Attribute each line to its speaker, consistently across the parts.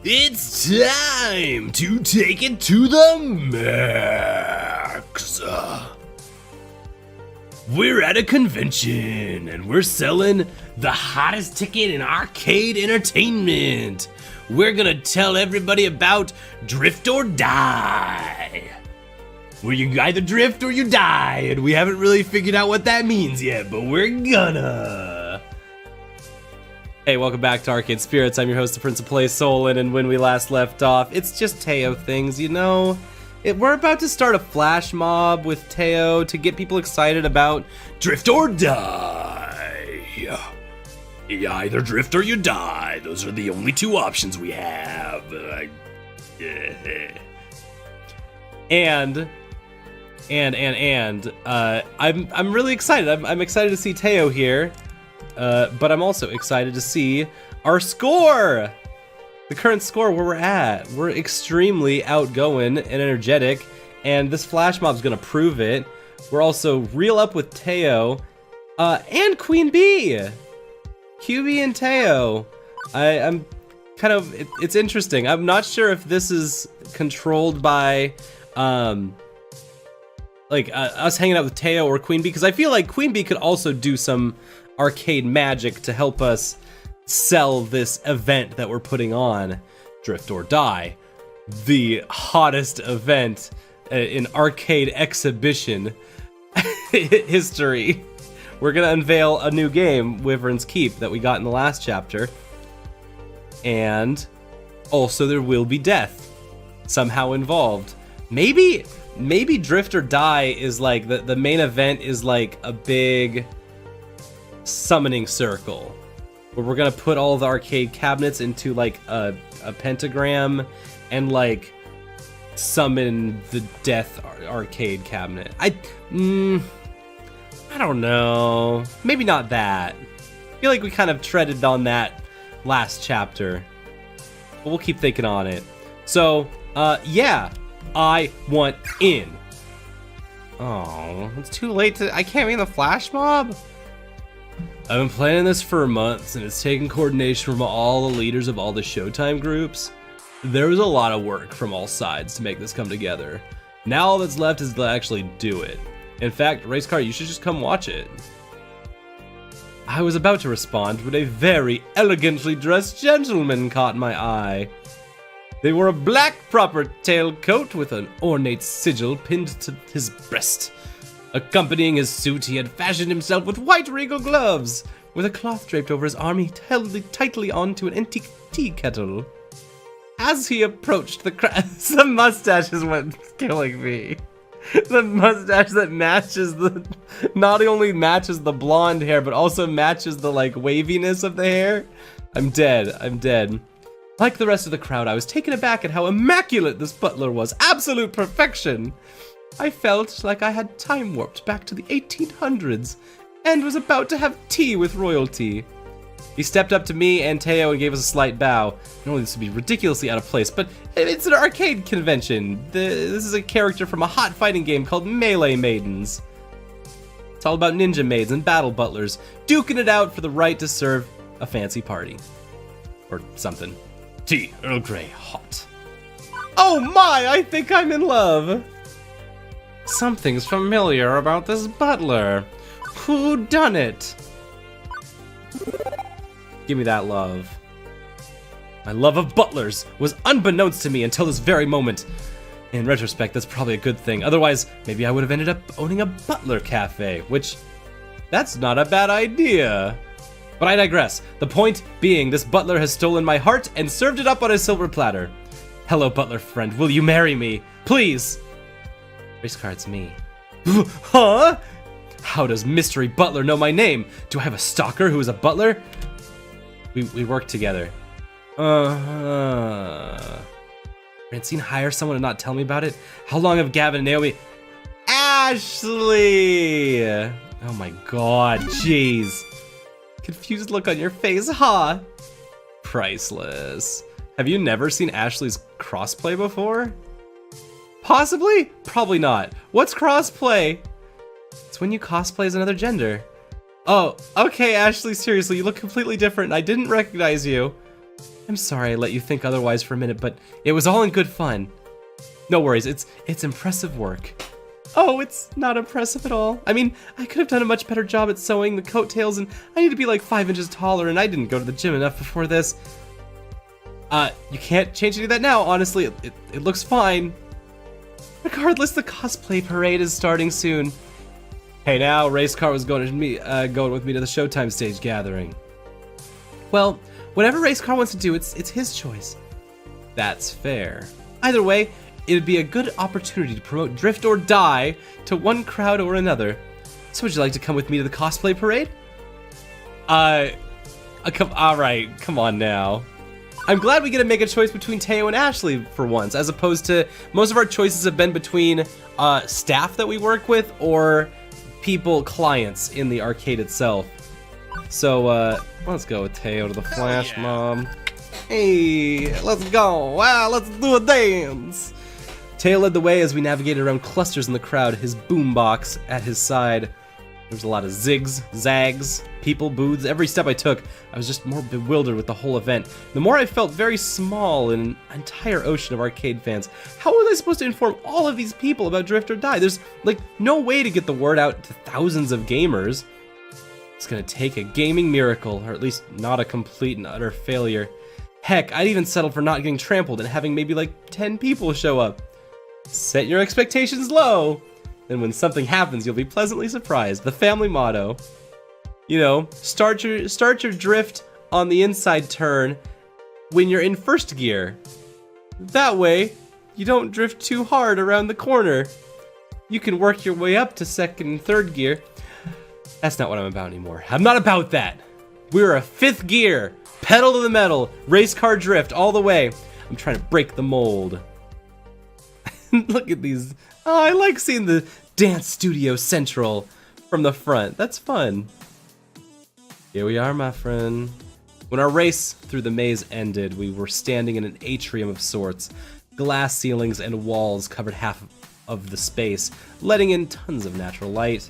Speaker 1: It's time to take it to the max. We're at a convention and we're selling the hottest ticket in arcade entertainment. We're gonna tell everybody about Drift or Die, where you either drift or you die, and we haven't really figured out what that means yet, but we're gonna. Hey, welcome back to Arcade Spirits. I'm your host, the Prince of Play, Solon, and when we last left off, it's just Teo things, you know? We're about to start a flash mob with Teo to get people excited about Drift or Die. You either drift or you die. Those are the only two options we have. And I'm really excited. I'm excited to see Teo here. But I'm also excited to see our score! The current score, where we're at. We're extremely outgoing and energetic, and this flash mob's gonna prove it. We're also real up with Teo, and Queen Bee! QB and Teo. I'm kind of, it's interesting. I'm not sure if this is controlled by, us hanging out with Teo or Queen Bee, because I feel like Queen Bee could also do some arcade magic to help us sell this event that we're putting on, Drift or Die, the hottest event in arcade exhibition history. We're gonna unveil a new game, Wyvern's Keep, that we got in the last chapter, and also there will be death somehow involved. Maybe Drift or Die is like the main event is like a big summoning circle where we're gonna put all the arcade cabinets into like a pentagram and like summon the death arcade cabinet. I don't know, maybe not that. I feel like we kind of treaded on that last chapter, but we'll keep thinking on it. So yeah, I want in. Oh, it's too late I can't be in the flash mob? I've been planning this for months, and it's taken coordination from all the leaders of all the Showtime groups. There was a lot of work from all sides to make this come together. Now all that's left is to actually do it. In fact, Racecar, you should just come watch it. I was about to respond when a very elegantly dressed gentleman caught my eye. They wore a black proper tailcoat with an ornate sigil pinned to his breast. Accompanying his suit, he had fashioned himself with white regal gloves. With a cloth draped over his arm, he held it tightly onto an antique tea kettle. As he approached the crowd, the mustache is what's killing me. The mustache that matches not only matches the blonde hair, but also matches the like waviness of the hair. I'm dead. Like the rest of the crowd, I was taken aback at how immaculate this butler was. Absolute perfection. I felt like I had time warped back to the 1800s and was about to have tea with royalty. He stepped up to me and Teo and gave us a slight bow. Normally this would be ridiculously out of place, but it's an arcade convention. This is a character from a hot fighting game called Melee Maidens. It's all about ninja maids and battle butlers, duking it out for the right to serve a fancy party. Or something. Tea, Earl Grey, hot. Oh my, I think I'm in love! Something's familiar about this butler. Who done it? Give me that love. My love of butlers was unbeknownst to me until this very moment. In retrospect, that's probably a good thing. Otherwise, maybe I would have ended up owning a butler cafe, which, that's not a bad idea. But I digress. The point being, this butler has stolen my heart and served it up on a silver platter. Hello, butler friend, will you marry me? Please! Race card's me. Huh? How does Mystery Butler know my name? Do I have a stalker who is a butler? We work together. Francine hire someone and not tell me about it? How long have Gavin and Naomi... Ashley! Oh my god, jeez. Confused look on your face, huh? Priceless. Have you never seen Ashley's crossplay before? Possibly? Probably not. What's crossplay? It's when you cosplay as another gender. Oh, okay, Ashley, seriously, you look completely different. I didn't recognize you. I'm sorry I let you think otherwise for a minute, but it was all in good fun. No worries, it's impressive work. Oh, it's not impressive at all. I mean, I could have done a much better job at sewing the coattails, and I need to be like 5 inches taller, and I didn't go to the gym enough before this. You can't change any of that now, honestly. It looks fine. Regardless, the cosplay parade is starting soon. Hey now, race car was going with me to the Showtime stage gathering. Well, whatever race car wants to do, it's his choice. That's fair. Either way, it'd be a good opportunity to promote Drift or Die to one crowd or another. So would you like to come with me to the cosplay parade? Alright, come on now. I'm glad we get to make a choice between Teo and Ashley for once, as opposed to most of our choices have been between staff that we work with or clients in the arcade itself. So let's go with Teo to the Flash Mob. Hey, let's go. Wow, let's do a dance. Teo led the way as we navigated around clusters in the crowd, his boombox at his side. There was a lot of zigs, zags, people, booths. Every step I took, I was just more bewildered with the whole event. The more I felt very small in an entire ocean of arcade fans. How was I supposed to inform all of these people about Drift or Die? There's, like, no way to get the word out to thousands of gamers. It's gonna take a gaming miracle, or at least not a complete and utter failure. Heck, I'd even settle for not getting trampled and having maybe like 10 people show up. Set your expectations low. Then when something happens, you'll be pleasantly surprised. The family motto. You know, start your drift on the inside turn when you're in first gear. That way, you don't drift too hard around the corner. You can work your way up to second and third gear. That's not what I'm about anymore. I'm not about that. We're a fifth gear, pedal to the metal, race car drift all the way. I'm trying to break the mold. Look at these. Oh, I like seeing the Dance Studio Central from the front. That's fun. Here we are, my friend. When our race through the maze ended, we were standing in an atrium of sorts. Glass ceilings and walls covered half of the space, letting in tons of natural light.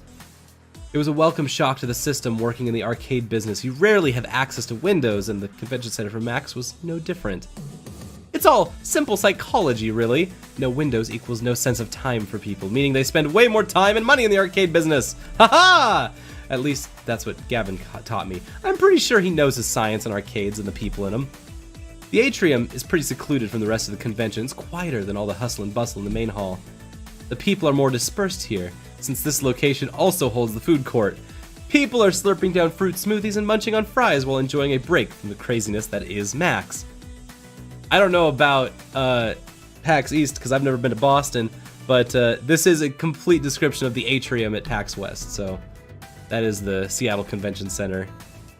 Speaker 1: It was a welcome shock to the system working in the arcade business. You rarely have access to windows, and the convention center for Max was no different. It's all simple psychology, really. No windows equals no sense of time for people, meaning they spend way more time and money in the arcade business. Haha! At least that's what Gavin taught me. I'm pretty sure he knows his science and arcades and the people in them. The atrium is pretty secluded from the rest of the convention. It's quieter than all the hustle and bustle in the main hall. The people are more dispersed here, since this location also holds the food court. People are slurping down fruit smoothies and munching on fries while enjoying a break from the craziness that is Max. I don't know about PAX East because I've never been to Boston, but this is a complete description of the atrium at PAX West, so that is the Seattle Convention Center.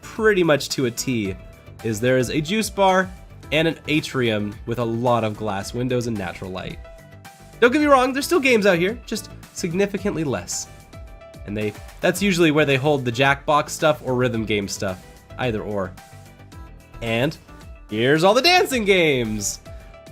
Speaker 1: Pretty much to a T. There is a juice bar and an atrium with a lot of glass windows and natural light. Don't get me wrong, there's still games out here, just significantly less. And that's usually where they hold the Jackbox stuff or rhythm game stuff, either or. And here's all the dancing games!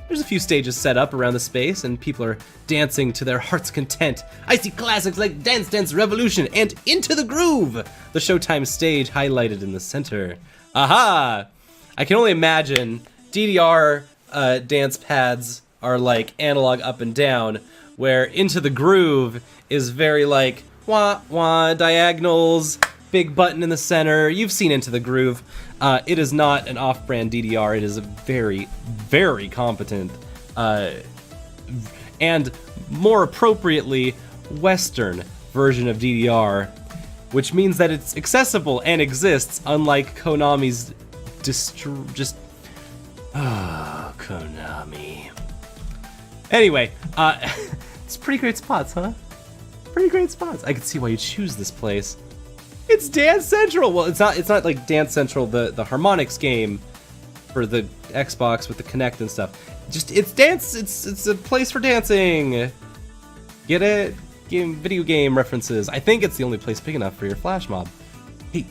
Speaker 1: There's a few stages set up around the space, and people are dancing to their heart's content. I see classics like Dance Dance Revolution and Into the Groove, the Showtime stage highlighted in the center. Aha! I can only imagine DDR dance pads are like analog up and down, where Into the Groove is very like wah wah diagonals, big button in the center. You've seen Into the Groove. It is not an off-brand DDR. It is a very, very competent and more appropriately Western version of DDR, which means that it's accessible and exists, unlike Konami's Konami. Anyway, it's pretty great spots, huh? Pretty great spots. I can see why you choose this place. It's Dance Central. Well, it's not like Dance Central, the harmonics game for the Xbox with the Kinect and stuff. It's dance. It's a place for dancing. Get it? Video game references. I think it's the only place big enough for your flash mob. Hey,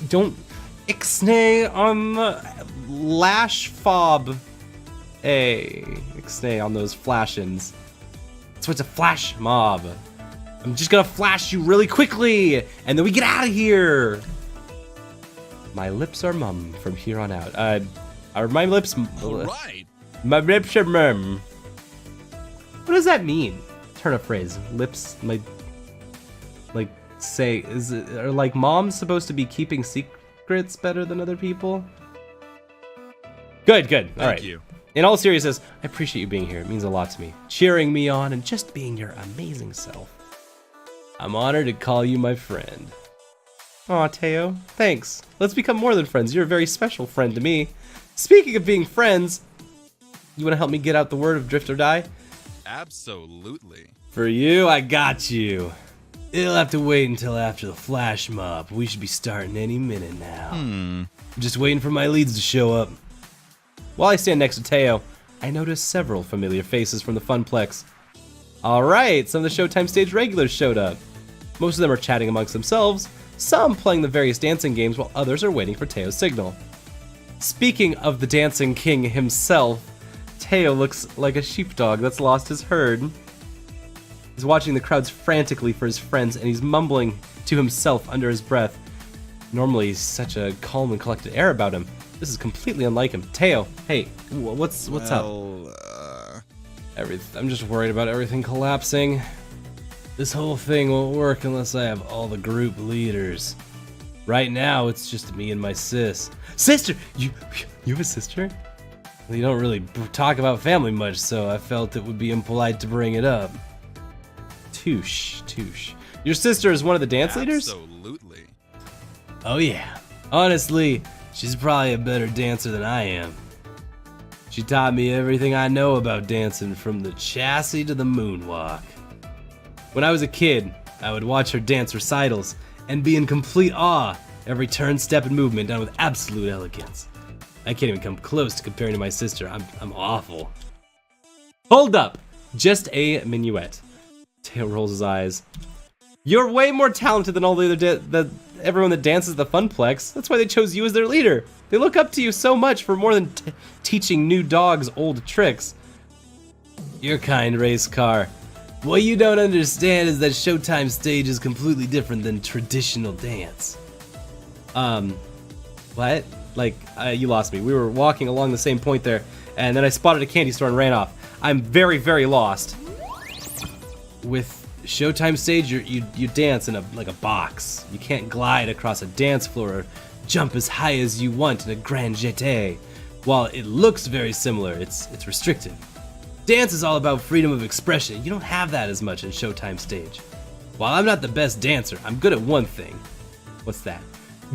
Speaker 1: don't ixnay on lash fob. Hey, ixnay on those flashins. So it's a flash mob. I'm just gonna flash you really quickly, and then we get out of here. My lips are mum from here on out. Are my lips...
Speaker 2: All right.
Speaker 1: My lips are mum. What does that mean? Turn a phrase. Lips, my... Like, say, is it... Are, like, moms supposed to be keeping secrets better than other people? Good, good. All right.
Speaker 2: Thank you.
Speaker 1: In all seriousness, I appreciate you being here. It means a lot to me. Cheering me on and just being your amazing self. I'm honored to call you my friend. Aw, Teo, thanks. Let's become more than friends. You're a very special friend to me. Speaking of being friends, you want to help me get out the word of Drift or Die?
Speaker 2: Absolutely.
Speaker 1: For you, I got you. It'll have to wait until after the flash mob. We should be starting any minute now. I'm just waiting for my leads to show up. While I stand next to Teo, I notice several familiar faces from the Funplex. Alright, some of the Showtime stage regulars showed up. Most of them are chatting amongst themselves, some playing the various dancing games while others are waiting for Teo's signal. Speaking of the Dancing King himself, Teo looks like a sheepdog that's lost his herd. He's watching the crowds frantically for his friends and he's mumbling to himself under his breath. Normally he's such a calm and collected air about him. This is completely unlike him. Teo, hey, what's up? I'm just worried about everything collapsing. This whole thing won't work unless I have all the group leaders. Right now, it's just me and my sis. Sister! You have a sister? Well, you don't really talk about family much, so I felt it would be impolite to bring it up. Touche. Your sister is one of the dance leaders?
Speaker 2: Absolutely.
Speaker 1: Oh yeah. Honestly, she's probably a better dancer than I am. She taught me everything I know about dancing, from the chassis to the moonwalk. When I was a kid, I would watch her dance recitals and be in complete awe, every turn, step, and movement done with absolute elegance. I can't even come close to comparing to my sister. I'm awful. Hold up! Just a minuet. Teo rolls his eyes. You're way more talented than all the other everyone that dances the Funplex. That's why they chose you as their leader. They look up to you so much for more than teaching new dogs old tricks. Your kind race car. What you don't understand is that Showtime stage is completely different than traditional dance. What? Like, you lost me. We were walking along the same point there, and then I spotted a candy store and ran off. I'm very, very lost. With Showtime stage, you dance in like a box. You can't glide across a dance floor or jump as high as you want in a grand jeté. While it looks very similar, it's restricted. Dance is all about freedom of expression. You don't have that as much in Showtime stage. While I'm not the best dancer, I'm good at one thing. What's that?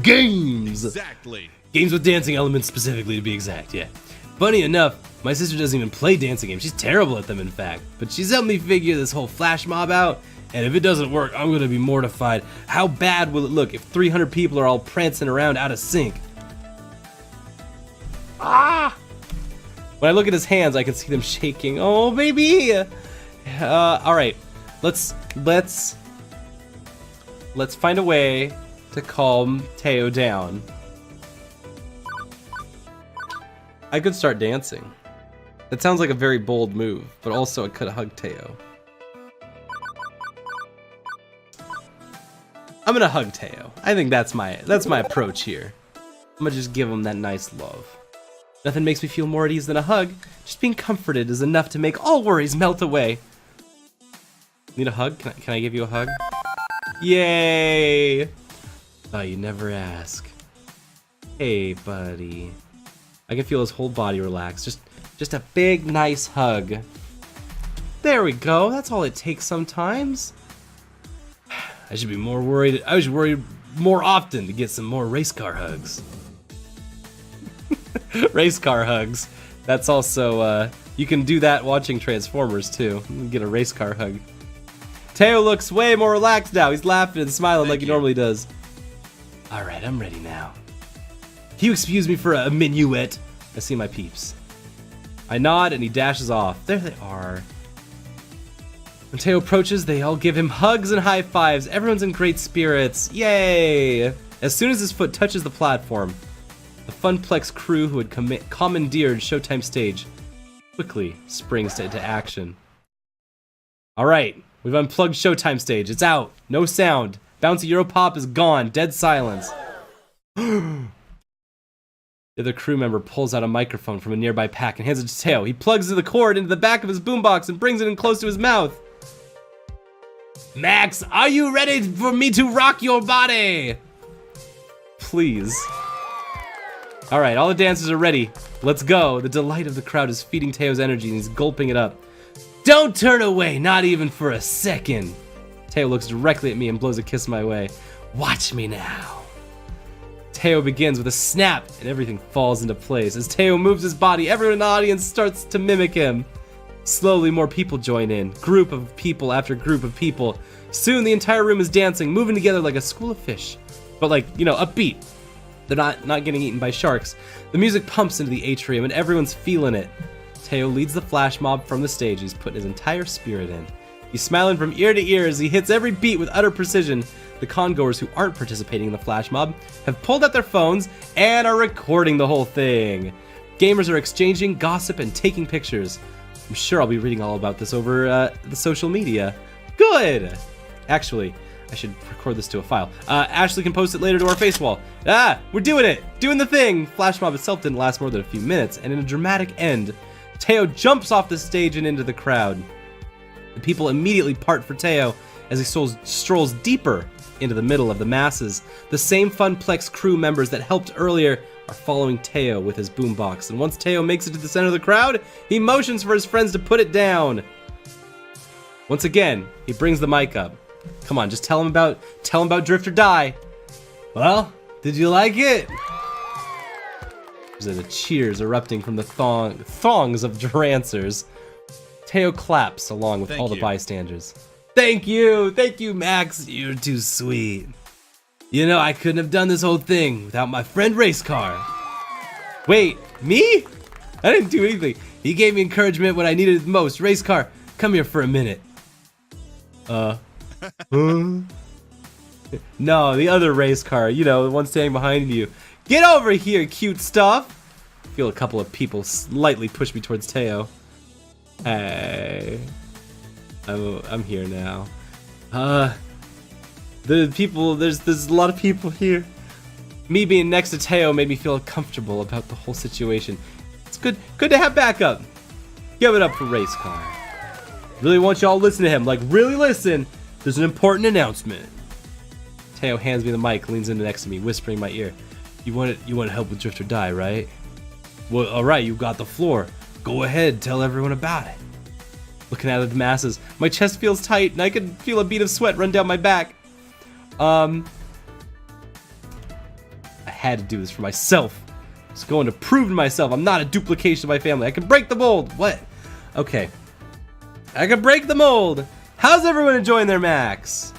Speaker 1: Games!
Speaker 2: Exactly.
Speaker 1: Games with dancing elements specifically, to be exact, yeah. Funny enough, my sister doesn't even play dancing games. She's terrible at them, in fact. But she's helped me figure this whole flash mob out, and if it doesn't work, I'm gonna be mortified. How bad will it look if 300 people are all prancing around out of sync? Ah! When I look at his hands, I can see them shaking. Oh, baby! Alright. Let's find a way to calm Teo down. I could start dancing. That sounds like a very bold move, but also I could hug Teo. I'm gonna hug Teo. I think that's my approach here. I'm gonna just give him that nice love. Nothing makes me feel more at ease than a hug. Just being comforted is enough to make all worries melt away. Need a hug? Can I give you a hug? Yay! Oh, you never ask. Hey, buddy. I can feel his whole body relax. Just a big, nice hug. There we go. That's all it takes sometimes. I should be more worried. I was worried more often to get some more race car hugs. Race car hugs. That's also, you can do that watching Transformers too. You can get a race car hug. Teo looks way more relaxed now. He's laughing and smiling like he normally does. Alright, I'm ready now. Can you excuse me for a minuet? I see my peeps. I nod and he dashes off. There they are. When Teo approaches, they all give him hugs and high fives. Everyone's in great spirits. Yay! As soon as his foot touches the platform, the Funplex crew who had commandeered Showtime stage quickly springs into action. Alright, we've unplugged Showtime stage. It's out. No sound. Bouncy Europop is gone. Dead silence. The other crew member pulls out a microphone from a nearby pack and hands it to Teo. He plugs the cord into the back of his boombox and brings it in close to his mouth. Max, are you ready for me to rock your body? Please. All right, all the dancers are ready. Let's go. The delight of the crowd is feeding Teo's energy and he's gulping it up. Don't turn away, not even for a second. Teo looks directly at me and blows a kiss my way. Watch me now. Teo begins with a snap and everything falls into place. As Teo moves his body, everyone in the audience starts to mimic him. Slowly, more people join in. Group of people after group of people. Soon, the entire room is dancing, moving together like a school of fish. But like, you know, upbeat. They're not getting eaten by sharks. The music pumps into the atrium and everyone's feeling it. Teo leads the flash mob from the stage. He's putting his entire spirit in. He's smiling from ear to ear as he hits every beat with utter precision. The congoers who aren't participating in the flash mob have pulled out their phones and are recording the whole thing. Gamers are exchanging gossip and taking pictures. I'm sure I'll be reading all about this over the social media. Good! Actually, I should record this to a file. Ashley can post it later to our face wall. We're doing it! Doing the thing! Flash mob itself didn't last more than a few minutes, and in a dramatic end, Teo jumps off the stage and into the crowd. The people immediately part for Teo as he strolls deeper into the middle of the masses. The same Funplex crew members that helped earlier are following Teo with his boombox, and once Teo makes it to the center of the crowd, he motions for his friends to put it down. Once again, he brings the mic up. Come on, just tell him about Drift or Die. Well, did you like it? There's a cheers erupting from the thongs of Durancers. Teo claps along with all the bystanders. Thank you, Max. You're too sweet. You know, I couldn't have done this whole thing without my friend Racecar. Wait, me? I didn't do anything. He gave me encouragement when I needed it most. Racecar, come here for a minute. Huh? No, the other Racecar, you know, the one standing behind you. Get over here, cute stuff. I feel a couple of people slightly push me towards Teo. Hey. I'm here now. The people, there's a lot of people here. Me being next to Teo made me feel comfortable about the whole situation. It's good to have backup. Give it up for Racecar. Really want y'all to listen to him, like really listen. There's an important announcement. Teo hands me the mic, leans in next to me, whispering in my ear. You want to help with Drift or Die, right? Well, alright, you got the floor. Go ahead, tell everyone about it. Looking out at the masses, my chest feels tight and I can feel a bead of sweat run down my back. I had to do this for myself. I was going to prove to myself I'm not a duplication of my family. I can break the mold. What? Okay. I can break the mold. How's everyone enjoying their Max?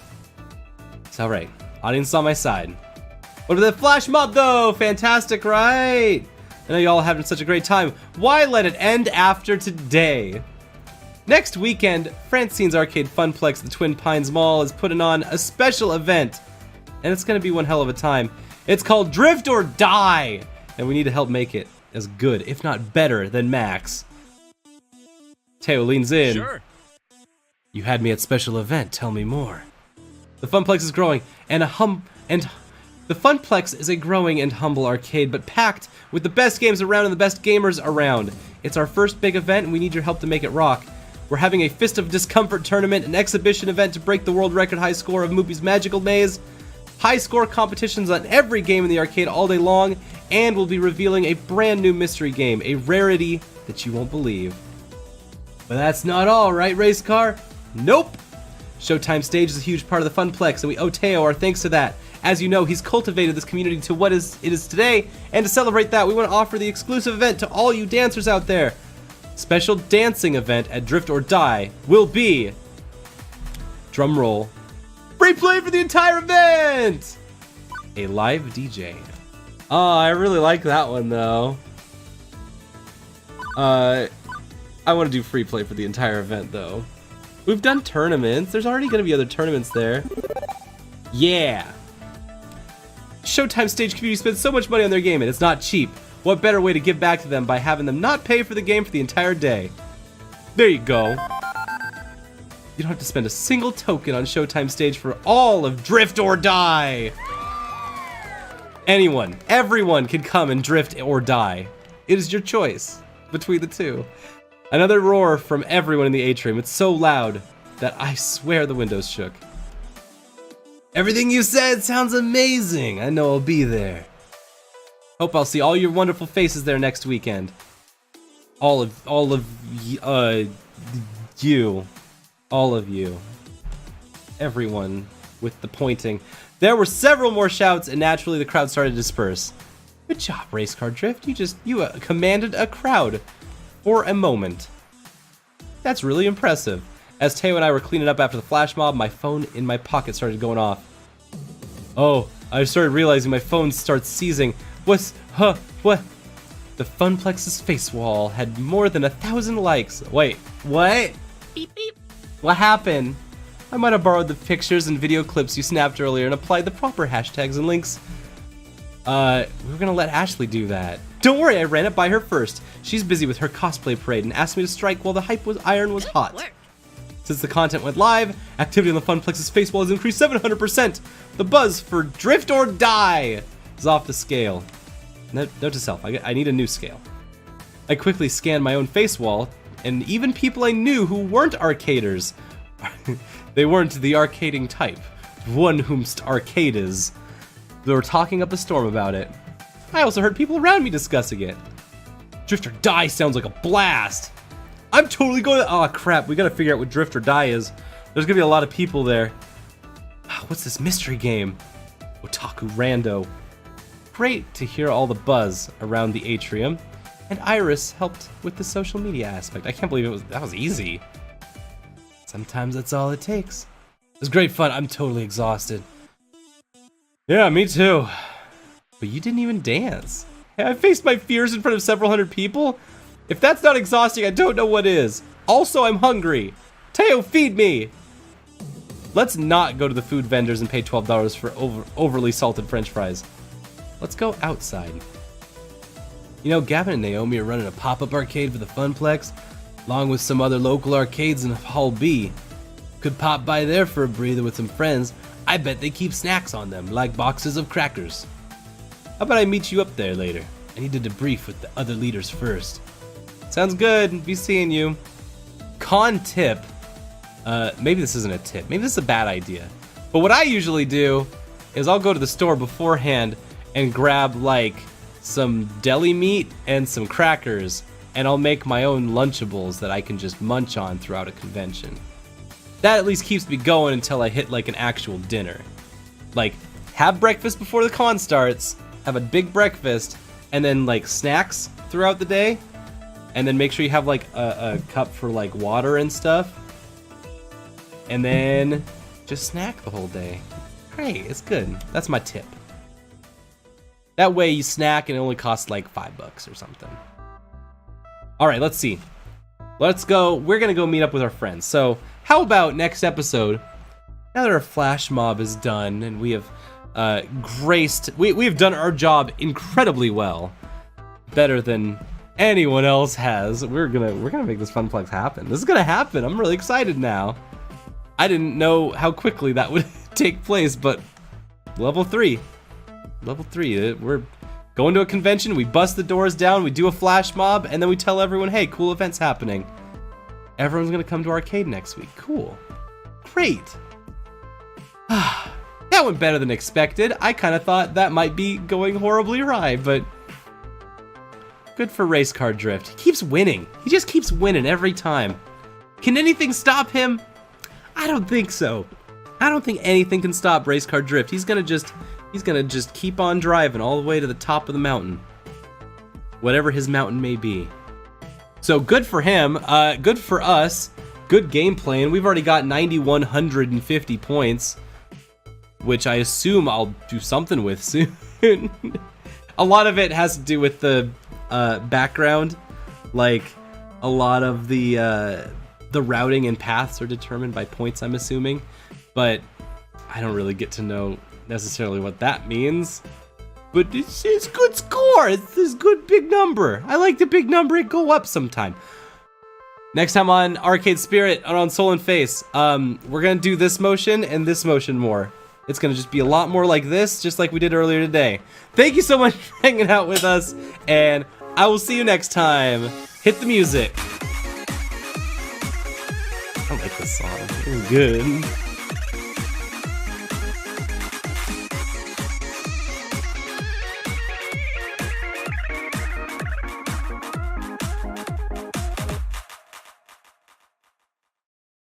Speaker 1: It's alright. Audience on my side. What about the flash mob though? Fantastic, right? I know y'all are having such a great time. Why let it end after today? Next weekend, Francine's Arcade Funplex at the Twin Pines Mall is putting on a special event. And it's going to be one hell of a time. It's called Drift or Die. And we need to help make it as good, if not better, than Max. Teo leans in.
Speaker 2: Sure.
Speaker 1: You had me at special event. Tell me more. The Funplex is growing, the Funplex is a growing and humble arcade, but packed with the best games around and the best gamers around. It's our first big event, and we need your help to make it rock. We're having a Fist of Discomfort tournament, an exhibition event to break the world record high score of Moopy's Magical Maze, high score competitions on every game in the arcade all day long, and we'll be revealing a brand new mystery game, a rarity that you won't believe. But that's not all, right, Racecar? Nope! Showtime Stage is a huge part of the Funplex, and we owe Teo our thanks to that. As you know, he's cultivated this community to what it is today, and to celebrate that, we want to offer the exclusive event to all you dancers out there. Special dancing event at Drift or Die will be, drum roll, free play for the entire event! A live DJ. Oh, I really like that one though. I want to do free play for the entire event though. We've done tournaments. There's already going to be other tournaments there. Yeah. Showtime Stage community spends so much money on their game and it's not cheap. What better way to give back to them by having them not pay for the game for the entire day? There you go. You don't have to spend a single token on Showtime Stage for all of Drift or Die. Anyone, everyone can come and drift or die. It is your choice between the two. Another roar from everyone in the atrium. It's so loud that I swear the windows shook. Everything you said sounds amazing. I know I'll be there. Hope I'll see all your wonderful faces there next weekend. All of you. Everyone with the pointing. There were several more shouts, and naturally the crowd started to disperse. Good job, Race Car Drift. You commanded a crowd for a moment. That's really impressive. As Teo and I were cleaning up after the flash mob, my phone in my pocket started going off. Oh, I started realizing my phone starts seizing. What? The Funplex's face wall had more than 1,000 likes. Wait, what? Beep beep. What happened? I might have borrowed the pictures and video clips you snapped earlier and applied the proper hashtags and links. We were gonna let Ashley do that. Don't worry, I ran it by her first. She's busy with her cosplay parade and asked me to strike while the iron was hot. Since the content went live, activity on the Funplex's face wall has increased 700%. The buzz for Drift or Die is off the scale. Note to self, I need a new scale. I quickly scanned my own face wall, and even people I knew who weren't arcaders. They weren't the arcading type. One whomst arcade is. They were talking up a storm about it. I also heard people around me discussing it. Drift or Die sounds like a blast. I'm totally going to... Oh, crap. We got to figure out what Drift or Die is. There's going to be a lot of people there. What's this mystery game? Otaku Rando. Great to hear all the buzz around the atrium. And Iris helped with the social media aspect. I can't believe that was easy. Sometimes that's all it takes. It was great fun. I'm totally exhausted. Yeah, me too. But you didn't even dance. Hey, I faced my fears in front of several hundred people. If that's not exhausting, I don't know what is. Also, I'm hungry. Teo, feed me. Let's not go to the food vendors and pay $12 for overly salted French fries. Let's go outside. You know, Gavin and Naomi are running a pop-up arcade for the Funplex, along with some other local arcades in Hall B. Could pop by there for a breather with some friends. I bet they keep snacks on them, like boxes of crackers. How about I meet you up there later? I need to debrief with the other leaders first. Sounds good. Be seeing you. Con tip. Maybe this isn't a tip. Maybe this is a bad idea. But what I usually do is I'll go to the store beforehand and grab like some deli meat and some crackers, and I'll make my own Lunchables that I can just munch on throughout a convention. That at least keeps me going until I hit like an actual dinner. Like, have breakfast before the con starts, have a big breakfast, and then like snacks throughout the day, and then make sure you have like a cup for like water and stuff, and then just snack the whole day. Great, it's good. That's my tip. That way you snack and it only costs like $5 or something. All right, let's see. Let's go. We're gonna go meet up with our friends. So how about next episode, now that our flash mob is done and we have we've done our job incredibly well, better than anyone else has. We're gonna make this Funplex happen. This is gonna happen. I'm really excited now. I didn't know how quickly that would take place, but level 3. We're going to a convention, we bust the doors down, we do a flash mob, and then we tell everyone, hey, cool event's happening. Everyone's gonna come to arcade next week. Cool. Great. That went better than expected. I kind of thought that might be going horribly awry, but good for Race Car Drift. He keeps winning. He just keeps winning every time. Can anything stop him? I don't think so. I don't think anything can stop Race Car Drift. He's gonna just keep on driving all the way to the top of the mountain. Whatever his mountain may be. So good for him, good for us, good gameplay, and we've already got 9,150 points, which I assume I'll do something with soon. A lot of it has to do with the background, like a lot of the routing and paths are determined by points, I'm assuming, but I don't really get to know necessarily what that means. But it's good score. It's this good big number. I like the big number. It go up sometime. Next time on Arcade Spirit or on Solon Face, we're gonna do this motion and this motion more. It's gonna just be a lot more like this, just like we did earlier today. Thank you so much for hanging out with us, and I will see you next time. Hit the music. I like this song. It's good.